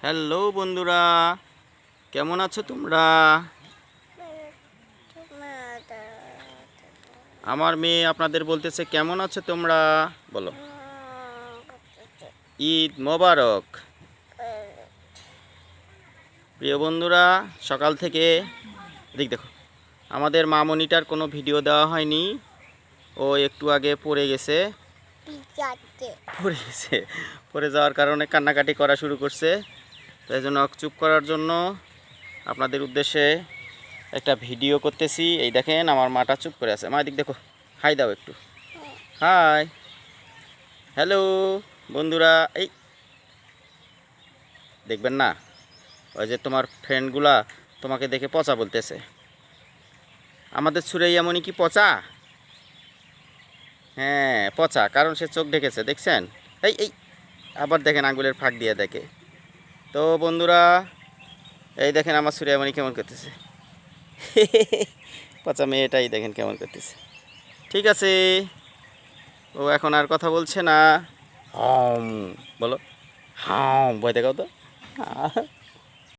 Hello বন্ধুরা, কেমন আছো তোমরা? আমার মেয়ে আপনাদের বলতেছে কেমন আছো তোমরা, বলো। ঈদ মোবারক। প্রিয় বন্ধুরা, সকাল থেকে দেখো আমাদের মামনিটার কোনো ভিডিও দেওয়া হয়নি। ও একটু আগে পড়ে গেছে, পড়ে যাওয়ার কারণে কান্নাকাটি করা শুরু করছে। তাই জন্য চুপ করার জন্য আপনাদের উদ্দেশ্যে একটা ভিডিও করতেছি। এই দেখেন আমার মাটা চুপ করে আছে। মা দিক দেখো, হাই দাও একটু। হাই, হ্যালো বন্ধুরা। এই দেখবেন না, ওই যে তোমার ফ্রেন্ডগুলা তোমাকে দেখে পচা বলতেছে। আমাদের সুরাইয়া মনি কি পচা? হ্যাঁ পচা, কারণ সে চোখ ঢেকেছে, দেখছেন? এই এই আবার দেখেন আঙ্গুলের ফাঁক দিয়ে দেখে। তো বন্ধুরা, এই দেখেন আমার সুরাইয়া মনি কেমন করতেছে। পচা মেয়েটাই দেখেন কেমন করতেছে। ঠিক আছে, ও এখন আর কথা বলছে না। হাম বলো, হাম ভয় দেখাও তো।